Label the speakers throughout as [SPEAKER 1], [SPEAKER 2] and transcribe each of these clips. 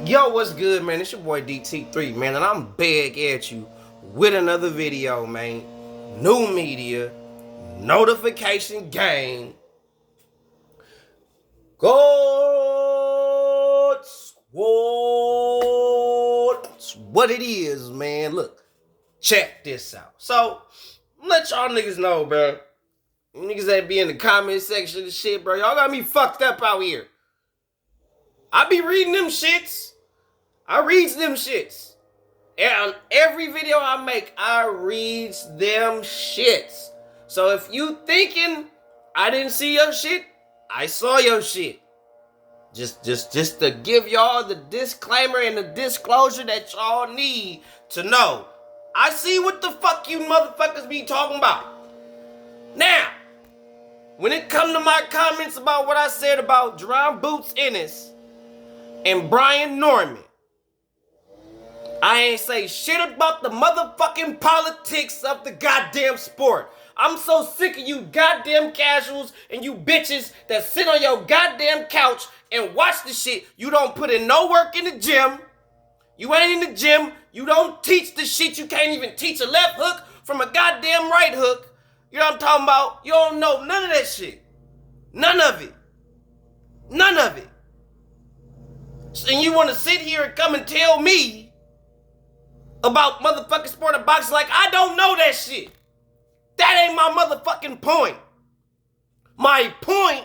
[SPEAKER 1] Yo, what's good, man? It's your boy DT3, man, and I'm back at you with another video, man. New media, notification gang, God Squad. It's what it is, man. Look, check this out. So, let y'all niggas know, bro. Niggas that be in the comment section of shit, bro. Y'all got me fucked up out here. I be reading them shits. I reads them shits. And every video I make, I reads them shits. So if you thinking I didn't see your shit, I saw your shit. Just to give y'all the disclaimer and the disclosure that y'all need to know. I see what the fuck you motherfuckers be talking about. Now, when it come to my comments about what I said about Jerron Boots Ennis and Brian Norman, I ain't say shit about the motherfucking politics of the goddamn sport. I'm so sick of you goddamn casuals and you bitches that sit on your goddamn couch and watch the shit. You don't put in no work in the gym. You ain't in the gym. You don't teach the shit. You can't even teach a left hook from a goddamn right hook. You know what I'm talking about? You don't know none of that shit. None of it. None of it. And you want to sit here and come and tell me about motherfucking sport of boxing like I don't know that shit. That ain't my motherfucking point. My point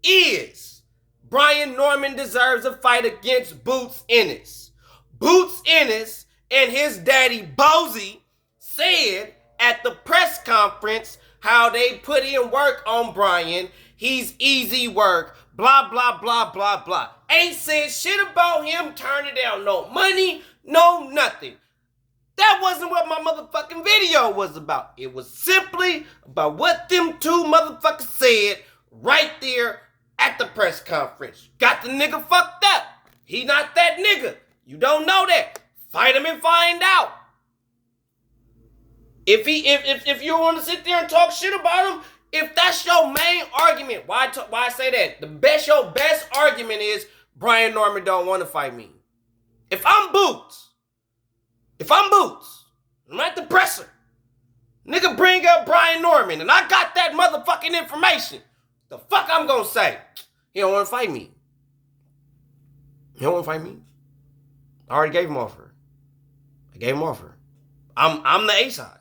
[SPEAKER 1] is Brian Norman deserves a fight against Boots Ennis. Boots Ennis and his daddy Bozy said at the press conference how they put in work on Brian. He's easy work. Blah, blah, blah, blah, blah. Ain't said shit about him turning down no money, no nothing. That wasn't what my motherfucking video was about. It was simply about what them two motherfuckers said right there at the press conference. Got the nigga fucked up. He not that nigga. You don't know that. Fight him and find out. If you want to sit there and talk shit about him, if that's your main argument, why I say that? Your best argument is Brian Norman don't want to fight me. If I'm Boots, I'm at the presser. Nigga bring up Brian Norman and I got that motherfucking information. The fuck I'm gonna say? He don't want to fight me. He don't want to fight me. I already gave him offer. I'm the A side.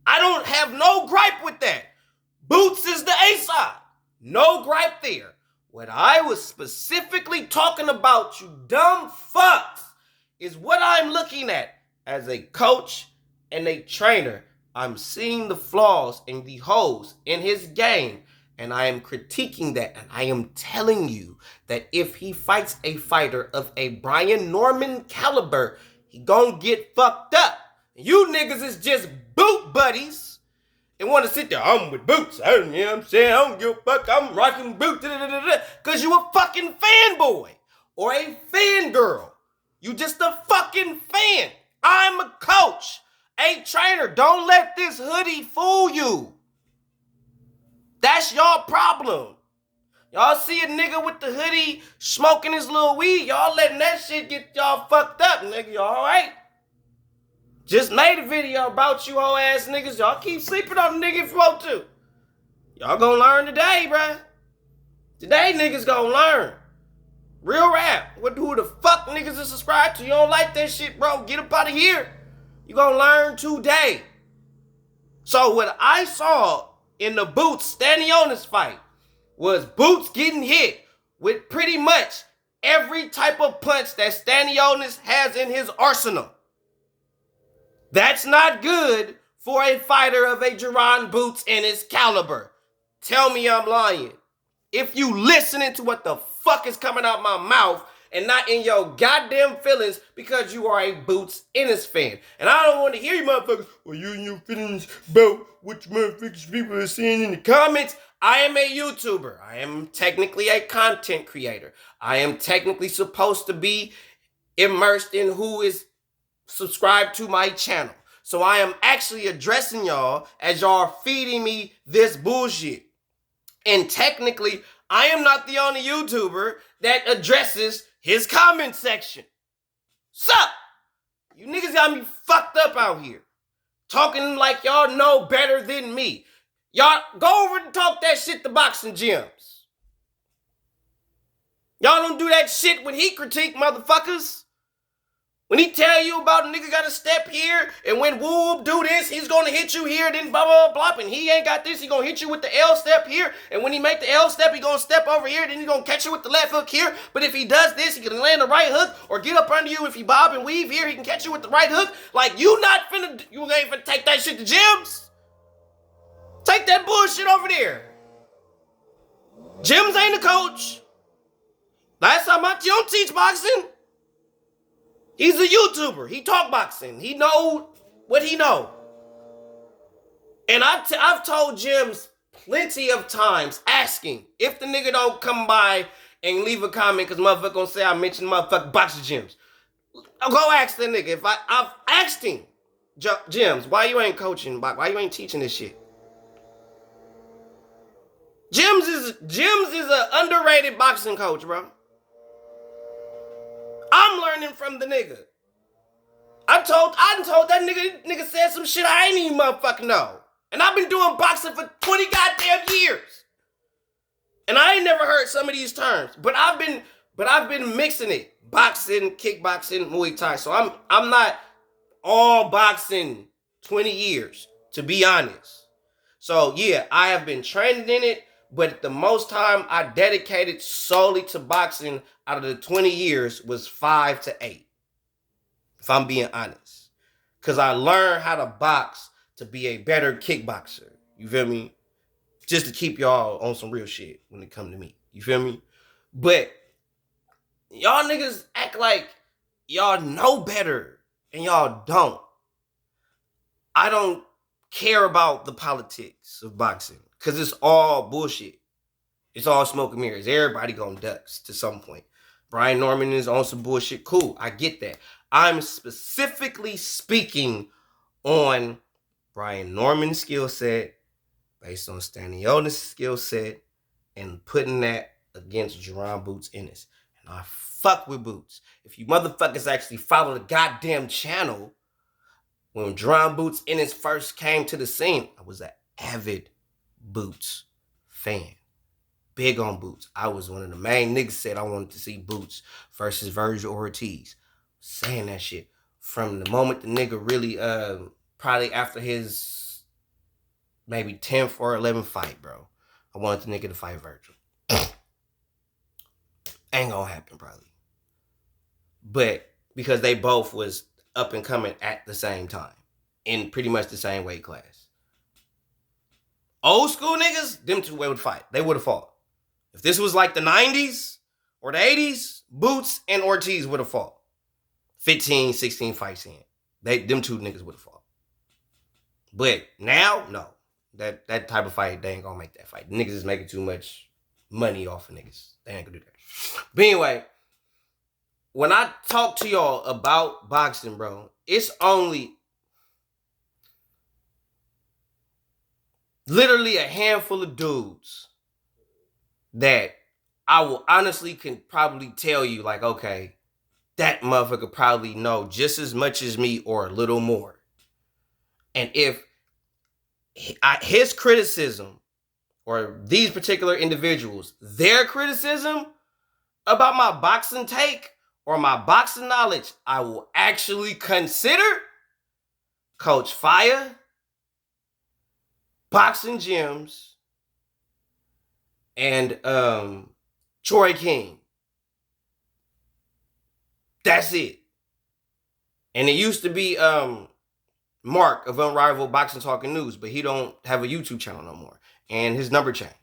[SPEAKER 1] I don't have no gripe with that. Boots is the A side. No gripe there. What I was specifically talking about, you dumb fucks, is what I'm looking at. As a coach and a trainer, I'm seeing the flaws and the holes in his game, and I am critiquing that, and I am telling you that if he fights a fighter of a Brian Norman caliber, he gonna get fucked up. You niggas is just boot buddies and want to sit there, I'm with Boots, you know what I'm saying, I don't give a fuck, I'm rocking Boots, because you a fucking fanboy or a fangirl. You just a fucking fan. I'm a coach, a trainer. Don't let this hoodie fool you. That's y'all problem. Y'all see a nigga with the hoodie smoking his little weed. Y'all letting that shit get y'all fucked up, nigga. Y'all alright? Just made a video about you whole ass niggas. Y'all keep sleeping on the nigga if you want to. Y'all gonna learn today, bruh. Today niggas gonna learn. Real rap. Who the fuck niggas is subscribed to? You don't like that shit, bro? Get up out of here. You gonna learn today. So what I saw in the Boots Stanionis fight was Boots getting hit with pretty much every type of punch that Stanionis has in his arsenal. That's not good for a fighter of a Jerron Boots and his caliber. Tell me I'm lying. If you listening to what the fuck is coming out my mouth and not in your goddamn feelings because you are a Boots Ennis fan. And I don't want to hear you motherfuckers, well, you and your feelings about what you motherfuckers people are saying in the comments. I am a YouTuber. I am technically a content creator. I am technically supposed to be immersed in who is subscribed to my channel. So I am actually addressing y'all as y'all are feeding me this bullshit. And technically, I am not the only YouTuber that addresses his comment section. Sup? You niggas got me fucked up out here. Talking like y'all know better than me. Y'all go over and talk that shit to boxing gyms. Y'all don't do that shit when he critique motherfuckers. When he tell you about a nigga got to step here, and when Whoop do this, he's going to hit you here, then blah, blah, blah, and he ain't got this, he going to hit you with the L step here, and when he make the L step, he going to step over here, then he going to catch you with the left hook here, but if he does this, he can land the right hook, or get up under you. If he bob and weave here, he can catch you with the right hook. Like, you ain't finna take that shit to gyms. Take that bullshit over there. Gyms ain't a coach. Last time you don't teach boxing. He's a YouTuber. He talk boxing. He know what he know. And I've told gyms plenty of times asking if the nigga don't come by and leave a comment because motherfucker gonna say I mentioned motherfucking boxing gyms. Go ask the nigga. I've asked him, gyms, why you ain't coaching? Why you ain't teaching this shit? Gyms is an underrated boxing coach, bro. I'm learning from the nigga. I told that nigga said some shit I ain't even motherfucking know. And I've been doing boxing for 20 goddamn years. And I ain't never heard some of these terms. But I've been mixing it. Boxing, kickboxing, Muay Thai. So I'm not all boxing 20 years, to be honest. So yeah, I have been training in it. But the most time I dedicated solely to boxing out of the 20 years was 5 to 8. If I'm being honest. Because I learned how to box to be a better kickboxer. You feel me? Just to keep y'all on some real shit when it come to me. You feel me? But y'all niggas act like y'all know better and y'all don't. I don't care about the politics of boxing. Because it's all bullshit. It's all smoke and mirrors. Everybody gonna ducks to some point. Brian Norman is on some bullshit. Cool, I get that. I'm specifically speaking on Brian Norman's skill set based on Stanionis' skill set and putting that against Jerron Boots Ennis. And I fuck with Boots. If you motherfuckers actually follow the goddamn channel, when Jerron Boots Ennis first came to the scene, I was an avid Boots fan. Big on Boots. I was one of the main niggas said I wanted to see Boots versus Virgil Ortiz. Saying that shit from the moment the nigga really, probably after his maybe 10th or 11th fight, bro. I wanted the nigga to fight Virgil. Ain't gonna happen probably. But because they both was up and coming at the same time in pretty much the same weight class. Old school niggas, them two would fight. They would have fought. If this was like the 90s or the 80s, Boots and Ortiz would have fought. 15, 16 fights in. Them two niggas would have fought. But now, no. That type of fight, they ain't gonna make that fight. The niggas is making too much money off of niggas. They ain't gonna do that. But anyway, when I talk to y'all about boxing, bro, it's only literally a handful of dudes that I will honestly can probably tell you, like, okay, that motherfucker probably know just as much as me or a little more. And if his criticism or these particular individuals, their criticism about my boxing take or my boxing knowledge, I will actually consider Coach Fire, Boxing Gyms, and Troy King. That's it. And it used to be Mark of Unrivaled Boxing Talking News, but he don't have a YouTube channel no more. And his number changed.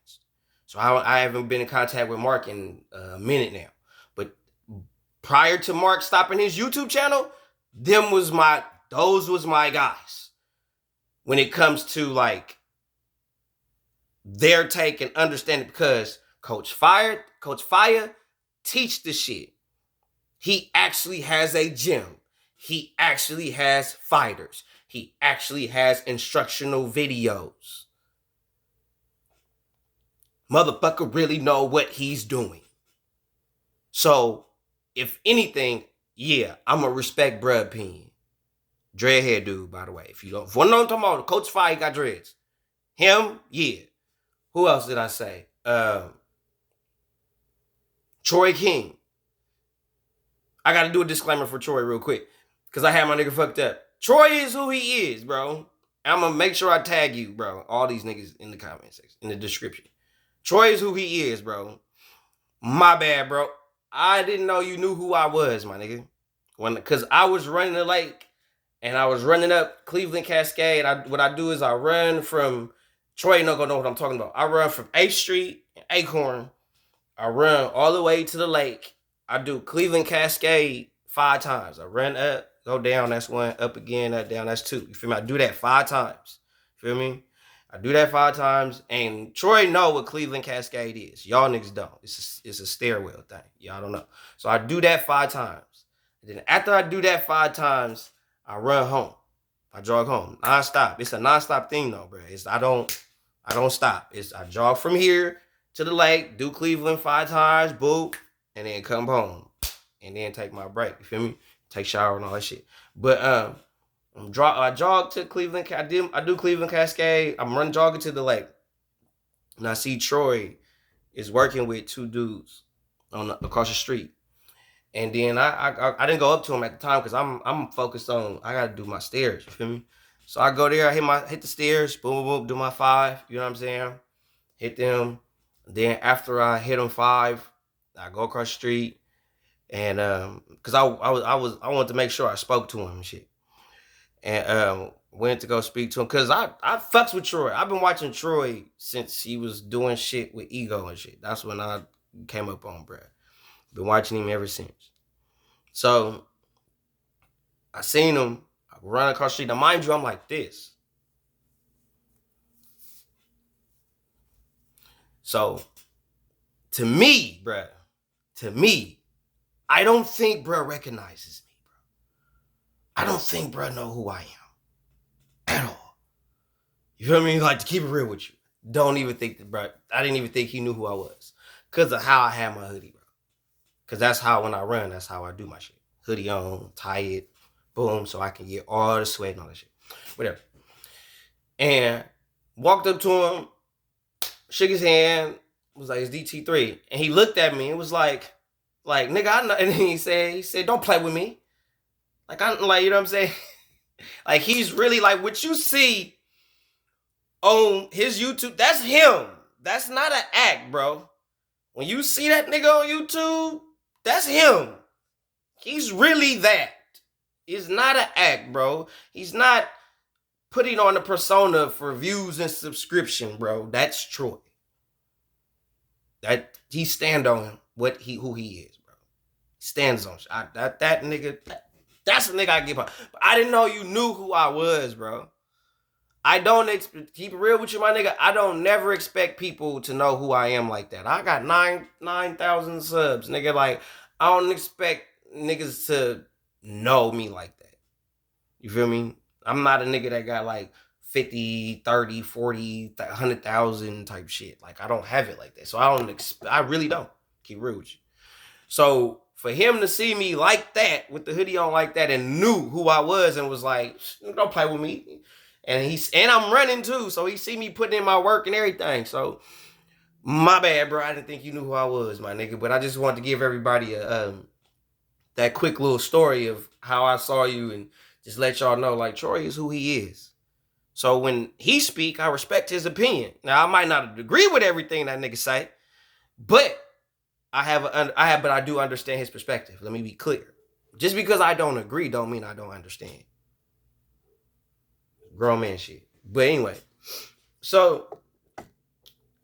[SPEAKER 1] So I haven't been in contact with Mark in a minute now. But prior to Mark stopping his YouTube channel, those was my guys. When it comes to like their take and understanding, because Coach Fire teach the shit. He actually has a gym. He actually has fighters. He actually has instructional videos. Motherfucker really know what he's doing. So if anything, yeah, I'm a respect bruh opinion. Dreadhead dude, by the way. If you don't, if one know what I'm talking about, Coach Fire got dreads. Him, yeah. Who else did I say? Troy King. I got to do a disclaimer for Troy real quick because I had my nigga fucked up. Troy is who he is, bro. I'm going to make sure I tag you, bro. All these niggas in the comment section, in the description. Troy is who he is, bro. My bad, bro. I didn't know you knew who I was, my nigga. Because I was running the lake and I was running up Cleveland Cascade. What I do is I run from, Troy not gonna know what I'm talking about. I run from 8th Street, Acorn. I run all the way to the lake. I do Cleveland Cascade 5 times. I run up, go down, that's 1, up again, up, down, that's 2. You feel me? I do that 5 times. You feel me? I do that 5 times, and Troy know what Cleveland Cascade is. Y'all niggas don't. It's a stairwell thing. Y'all don't know. So I do that 5 times. And then after I do that 5 times, I run home. I jog home. Non-stop. It's a non-stop thing though, bro. I don't stop. I jog from here to the lake, do Cleveland 5 times, boop, and then come home. And then take my break. You feel me? Take shower and all that shit. But I jog to Cleveland. I do Cleveland Cascade. I'm jogging to the lake, and I see Troy is working with 2 dudes across the street. And then I didn't go up to him at the time because I'm focused on I gotta do my stairs. You feel me? So I go there. I hit the stairs. Boom, boom, boom. Do my 5. You know what I'm saying? Hit them. Then after I hit them 5, I go across the street, and because I wanted to make sure I spoke to him and shit. And went to go speak to him because I fucks with Troy. I've been watching Troy since he was doing shit with Ego and shit. That's when I came up on, bruh. Been watching him ever since. So I seen him. I run across the street. Now, mind you, I'm like this. So to me, bruh, I don't think bruh recognizes me, bro. I don't think bruh know who I am at all. You feel me? Like, to keep it real with you. Don't even think that, bruh. I didn't even think he knew who I was because of how I had my hoodie, bro. Because that's how, when I run, that's how I do my shit. Hoodie on, tie it, boom, so I can get all the sweat and all that shit. Whatever. And walked up to him, shook his hand, was like, it's DT3. And he looked at me and was like, nigga, I know. And then he said, don't play with me. Like, you know what I'm saying? Like, he's really like, what you see on his YouTube, that's him. That's not an act, bro. When you see that nigga on YouTube, that's him. He's really that. It's not an act, bro. He's not putting on a persona for views and subscription, bro. That's Troy. That he stand on who he is, bro. He stands on that nigga. That's the nigga I give up. But I didn't know you knew who I was, bro. I don't keep it real with you, my nigga. I don't never expect people to know who I am like that. I got 9,000 subs, nigga. Like, I don't expect niggas to know me like that. You feel me? I'm not a nigga that got like 50, 30, 40, 100,000 type shit. Like, I don't have it like that. So I really don't. Keep real with you. So for him to see me like that, with the hoodie on like that, and knew who I was and was like, don't play with me. And I'm running too, so he see me putting in my work and everything. So my bad, bro. I didn't think you knew who I was, my nigga. But I just wanted to give everybody that quick little story of how I saw you and just let y'all know, like, Troy is who he is. So when he speak, I respect his opinion. Now, I might not agree with everything that nigga say, but I do understand his perspective. Let me be clear. Just because I don't agree don't mean I don't understand. Grown man shit. But anyway, so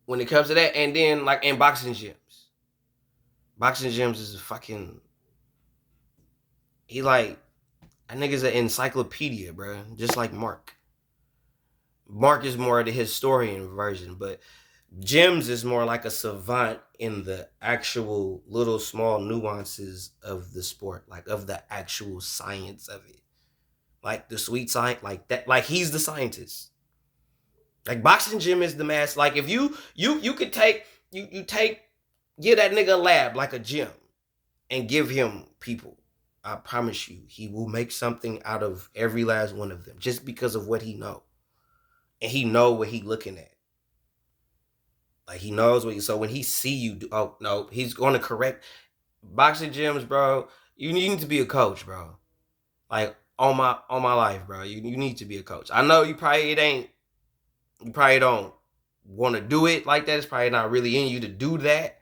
[SPEAKER 1] when it comes to that, and then like in boxing gyms is a fucking, he like, that nigga's an encyclopedia, bro. Just like Mark. Mark is more the historian version, but gyms is more like a savant in the actual little small nuances of the sport, like of the actual science of it. Like the sweet science, like that, like he's the scientist. Like boxing gym is the mass. Like if you could take, give that nigga a lab like a gym. and give him people. I promise you, he will make something out of every last one of them just because of what he know. And he know what he looking at. Like he knows what he, so when he see you do, oh no, he's going to correct boxing gyms, bro. You need to be a coach, bro. Like on my life, bro. You need to be a coach. I know you probably don't want to do it like that. It's probably not really in you to do that.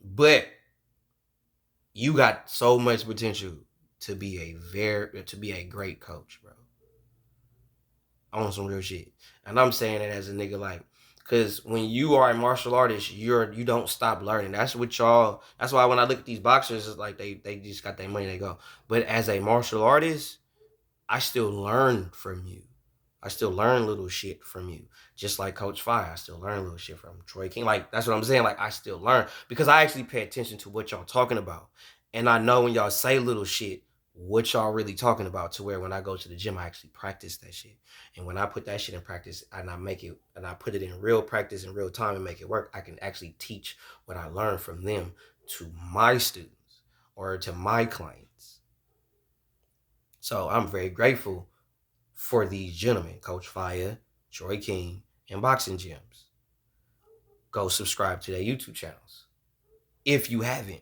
[SPEAKER 1] But you got so much potential to be a great coach, bro. On some real shit. And I'm saying it as a nigga, like, cause when you are a martial artist, you don't stop learning. That's what y'all. That's why when I look at these boxers, it's like they just got their money, they go. But as a martial artist, I still learn from you. I still learn little shit from you. Just like Coach Fire, I still learn little shit from Troy King. Like, that's what I'm saying. Like, I still learn because I actually pay attention to what y'all talking about. And I know when y'all say little shit, what y'all really talking about, to where when I go to the gym, I actually practice that shit. And when I put that shit in practice and I put it in real practice in real time and make it work, I can actually teach what I learned from them to my students or to my clients. So I'm very grateful for these gentlemen, Coach Fire, Troy King, and Boxing Gyms. Go subscribe to their YouTube channels if you haven't.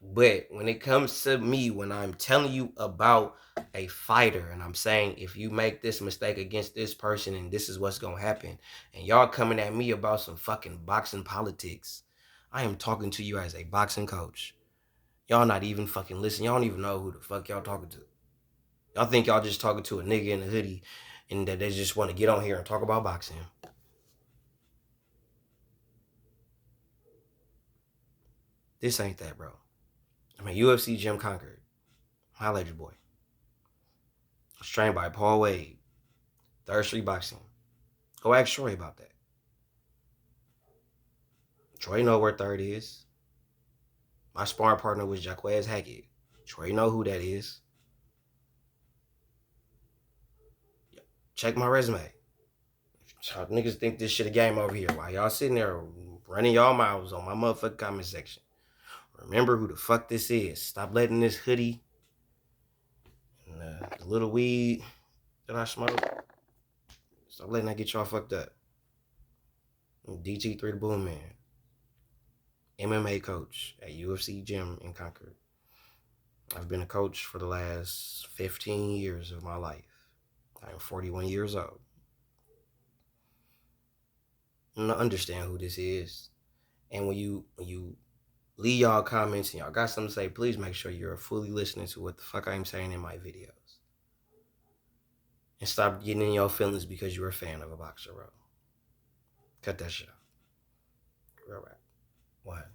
[SPEAKER 1] But when it comes to me, when I'm telling you about a fighter and I'm saying, if you make this mistake against this person and this is what's going to happen, and y'all coming at me about some fucking boxing politics, I am talking to you as a boxing coach. Y'all not even fucking listening. Y'all don't even know who the fuck y'all talking to. Y'all think y'all just talking to a nigga in a hoodie and that they just want to get on here and talk about boxing. This ain't that, bro. I mean, UFC Gym Conquered. Holla at your boy. I was trained by Paul Wade. Third Street Boxing. Go ask Troy about that. Troy know where third is. My sparring partner was Jaquez Hackett. Troy know who that is. Check my resume. Y'all niggas think this shit a game over here. While y'all sitting there running y'all mouths on my motherfucking comment section. Remember who the fuck this is. Stop letting this hoodie and the little weed that I smoke, stop letting that get y'all fucked up. DT3 the Boom Man, MMA coach at UFC Gym in Concord. I've been a coach for the last 15 years of my life. I am 41 years old. I'm gonna understand who this is. And when you leave y'all comments and y'all got something to say, please make sure you're fully listening to what the fuck I'm saying in my videos. And stop getting in your feelings because you're a fan of a boxer, bro. Cut that shit out. Real rap. What?